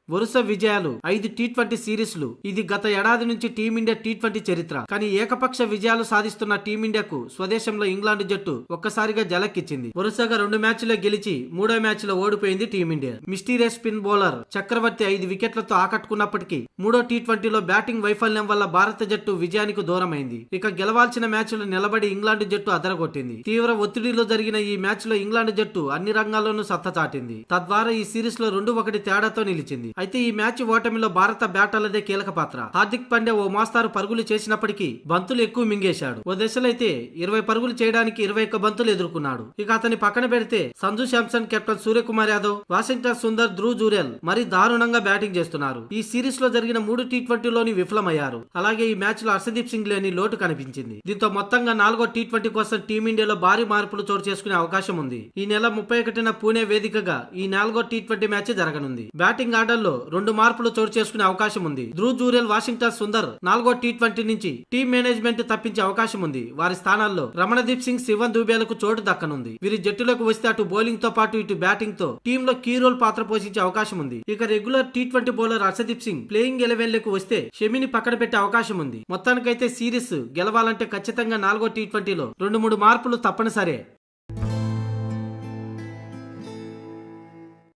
వరుస విజయాలు 5 టీ20 సిరీస్లు. ఇది గత ఏడాది నుంచి టీమిండియా టీ20 చరిత్ర. కానీ ఏకపక్ష విజయాలు సాధిస్తున్న టీమిండియాకు స్వదేశంలో ఇంగ్లాండ్ జట్టు ఒక్కసారిగా జలక్కిచ్చింది. వరుసగా 2 మ్యాచ్లో గెలిచి 3వ మ్యాచ్ లో ఓడిపోయింది టీమిండియా. మిస్టీరియస్ స్పిన్ బౌలర్ చక్రవర్తి 5 వికెట్లతో ఆకట్టుకున్నప్పటికీ 3వ టీ20లో బ్యాటింగ్ వైఫల్యం వల్ల భారత జట్టు విజయానికి దూరమైంది. ఇక గెలవాల్సిన మ్యాచ్లు నిలబడి ఇంగ్లాండ్ జట్టు అదరగొట్టింది. తీవ్ర ఒత్తిడిలో జరిగిన ఈ మ్యాచ్ లో ఇంగ్లాండ్ జట్టు అన్ని రంగాల్లోనూ సత్తా చాటింది. తద్వారా ఈ సిరీస్ లో 2-1 తేడాతో నిలిచింది. అయితే ఈ మ్యాచ్ ఓటమిలో భారత బ్యాటర్లదే కీలక పాత్ర. హార్దిక్ పాండ్యా ఓ మోస్తారు పరుగులు చేసినప్పటికీ బంతులు ఎక్కువ మింగేశాడు. ఓ దశలో అయితే 20 పరుగులు చేయడానికి 21 బంతులు ఎదుర్కొన్నాడు. ఇక అతని పక్కన పెడితే సంజు శాంసన్, కెప్టెన్ సూర్యకుమార్ యాదవ్, వాషింగ్టన్ సుందర్, ధ్రువ్ జురెల్ మరీ దారుణంగా బ్యాటింగ్ చేస్తున్నారు. ఈ సిరీస్ లో జరిగిన 3 టీ20లోని విఫలమయ్యారు. అలాగే ఈ మ్యాచ్ లో హర్షదీప్ సింగ్ లేని లోటు కనిపించింది. దీంతో మొత్తంగా 4వ టీ20 కోసం టీమిండియాలో భారీ మార్పులు చోటు చేసుకునే అవకాశం ఉంది. ఈ నెల 31న పూణే వేదికగా ఈ 4వ టీ20 మ్యాచ్ జరగనుంది. బ్యాటింగ్ ఆర్డర్ లో 2 మార్పులు చోటు చేసుకునే అవకాశం ఉంది. ధ్రువ్ జురెల్, వాషింగ్టన్ సుందర్ 4వ టీ20 నుంచి టీం మేనేజ్మెంట్ తప్పించే అవకాశం ఉంది. వారి స్థానాల్లో రమణదీప్ సింగ్, శివన్ దుబేలకు చోటు దక్కనుంది. వీరి జట్టులోకి వస్తే అటు బౌలింగ్ తో పాటు ఇటు బ్యాటింగ్ తో టీమ్ లో కీ రోల్ పాత్ర పోషించే అవకాశం ఉంది. ఇక regular T20 bowler Harshdeep Singh playing 11 లకు వస్తే షమిని పక్కన పెట్టే అవకాశం ఉంది. మొత్తానికైతే సిరీస్ గెలవాలంటే ఖచ్చితంగా 4వ టీ20లో 2-3 మార్పులు తప్పనిసరే.